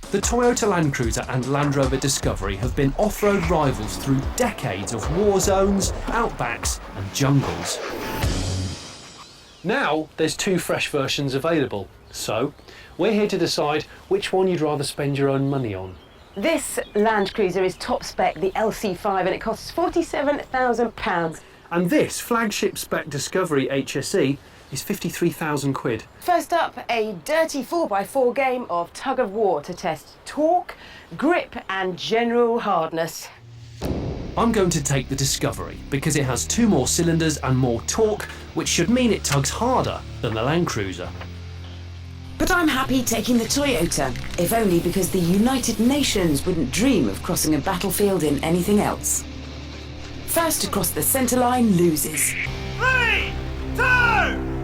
The Toyota Land Cruiser and Land Rover Discovery have been off-road rivals through decades of war zones, outbacks and jungles. Now there's two fresh versions available, so we're here to decide which one you'd rather spend your own money on. This Land Cruiser is top spec, the LC5, and it costs £47,000. And this flagship spec Discovery HSE is 53,000 quid. First up, a dirty 4x4 game of Tug of War to test torque, grip and general hardness. I'm going to take the Discovery because it has 2 more cylinders and more torque, which should mean it tugs harder than the Land Cruiser. But I'm happy taking the Toyota, if only because the United Nations wouldn't dream of crossing a battlefield in anything else. First across the centre line loses. 3, 2,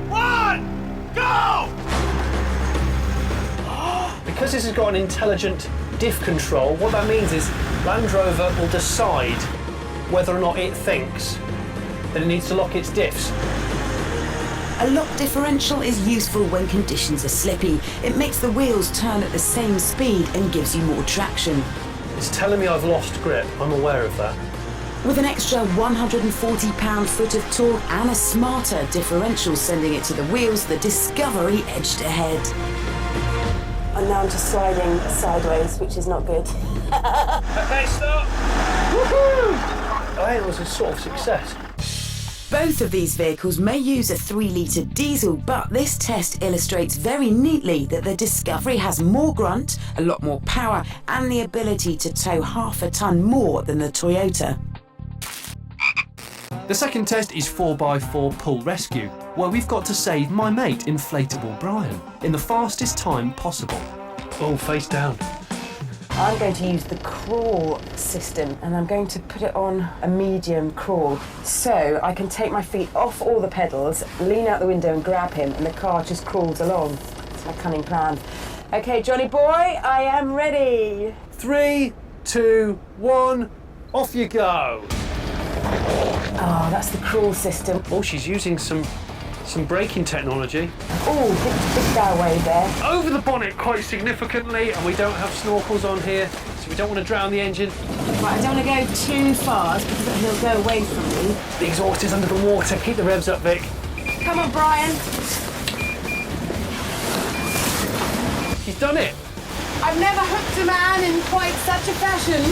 1, go! Because this has got an intelligent diff control, what that means is Land Rover will decide whether or not it thinks that it needs to lock its diffs. A lock differential is useful when conditions are slippy. It makes the wheels turn at the same speed and gives you more traction. It's telling me I've lost grip, I'm aware of that. With an extra 140 pound-foot of torque and a smarter differential sending it to the wheels, the Discovery edged ahead. And now I'm just sliding sideways, which is not good. Okay, stop! Woohoo! I think it was a sort of success. Both of these vehicles may use a 3-litre diesel, but this test illustrates very neatly that the Discovery has more grunt, a lot more power, and the ability to tow half a tonne more than the Toyota. The second test is 4x4 pull rescue, where we've got to save my mate Inflatable Brian in the fastest time possible. Oh, face down. I'm going to use the crawl system and I'm going to put it on a medium crawl so I can take my feet off all the pedals, lean out the window and grab him and the car just crawls along. It's my cunning plan. Okay, Johnny boy, I am ready. 3, 2, 1, off you go. Oh, that's the crawl system. Oh, she's using some braking technology. Oh, big bow wave there. Over the bonnet quite significantly, and we don't have snorkels on here, so we don't want to drown the engine. Right, I don't want to go too fast because then he'll go away from me. The exhaust is under the water. Keep the revs up, Vic. Come on, Brian. She's done it. I've never hooked a man in quite such a fashion.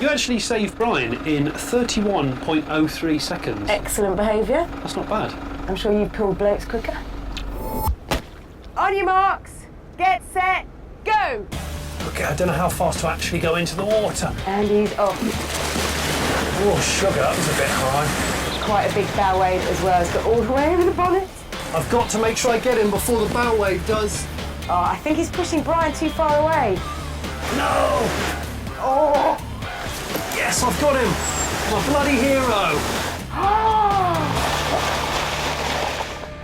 You actually saved Brian in 31.03 seconds. Excellent behaviour. That's not bad. I'm sure you've pulled blokes quicker. On your marks, get set, go! Okay, I don't know how fast to actually go into the water. And he's off. Oh, sugar, that was a bit high. Quite a big bow wave as well. It's got all the way over the bonnet. I've got to make sure I get him before the bow wave does. Oh, I think he's pushing Brian too far away. No! Oh! Yes, I've got him! My bloody hero!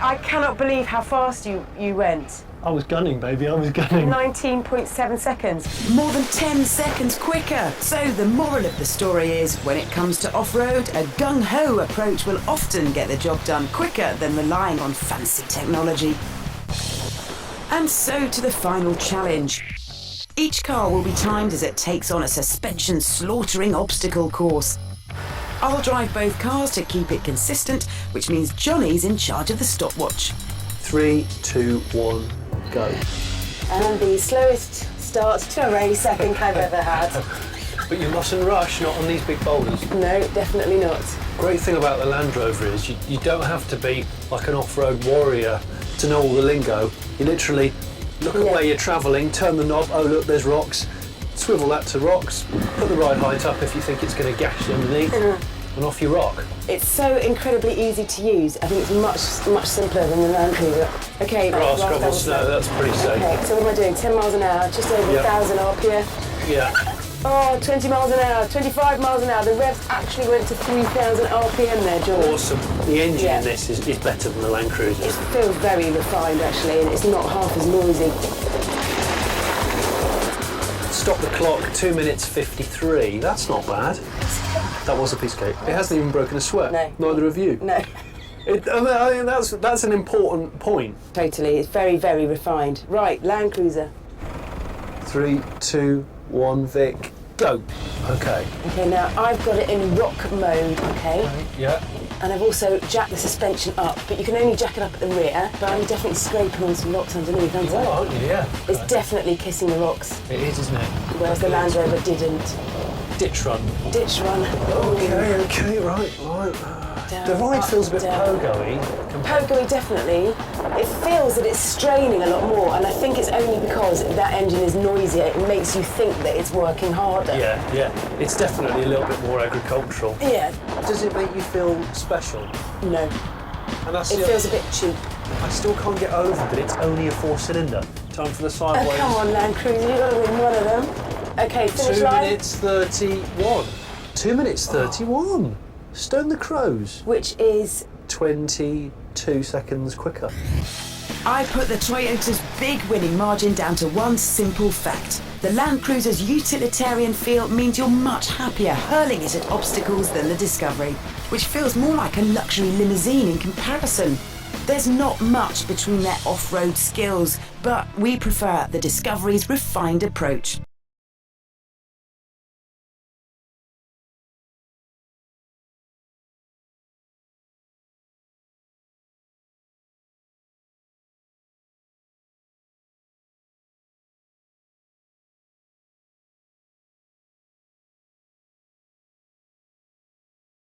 I cannot believe how fast you went. I was gunning, baby, I was gunning. 19.7 seconds. More than 10 seconds quicker. So the moral of the story is, when it comes to off-road, a gung-ho approach will often get the job done quicker than relying on fancy technology. And so to the final challenge. Each car will be timed as it takes on a suspension-slaughtering obstacle course. I'll drive both cars to keep it consistent, which means Johnny's in charge of the stopwatch. 3, 2, 1, go. And the slowest start to a race I think I've ever had. But you mustn't rush, not on these big boulders. No, definitely not. Great thing about the Land Rover is you don't have to be like an off-road warrior to know all the lingo. You literally look at where you're travelling, turn the knob, oh look, there's rocks, swivel that to rocks, put the ride height up if you think it's going to gash you underneath, and off you rock. It's so incredibly easy to use. I think it's much simpler than the Land Cruiser. Okay, Grass, gravel, snow, that's pretty safe. Okay, so what am I doing? 10 miles an hour, just over 1,000 RPM. Yeah. Oh, 20 miles an hour, 25 miles an hour. The revs actually went to 3,000 RPM there, George. Awesome. The engine in this is better than the Land Cruiser. It feels very refined, actually, and it's not half as noisy. Stop the clock, 2 minutes 53. That's not bad. That was a piece of cake. It hasn't even broken a sweat. No. Neither have you. No. I mean, that's an important point. Totally, it's very, very refined. Right, Land Cruiser. 3, 2, 1, Vic, go. Okay. Okay, now I've got it in rock mode, okay? Yeah. And I've also jacked the suspension up, but you can only jack it up at the rear, but I'm definitely scraping on some rocks underneath, aren't I? Oh, aren't you? Yeah. It's definitely kissing the rocks, It is, isn't it? whereas the Land Rover didn't. Ditch run. Ditch run. Okay, right. Down, The ride up, feels a bit down. pogo-y. Pogo-y, definitely. It feels that it's straining a lot more, and I think it's only because that engine is noisier. It makes you think that it's working harder. Yeah. It's definitely a little bit more agricultural. Yeah. Does it make you feel special? No. And that's It feels a bit cheap. I still can't get over that it's only a 4-cylinder. Time for the sideways. Oh, come on, Land Cruiser, you've got to win one of them. Okay, finish 2 line. minutes 31. 2 minutes 31. Stone the Crows. Which is 22 seconds quicker. I put the Toyota's big winning margin down to one simple fact. The Land Cruiser's utilitarian feel means you're much happier hurling it at obstacles than the Discovery, which feels more like a luxury limousine in comparison. There's not much between their off-road skills, but we prefer the Discovery's refined approach.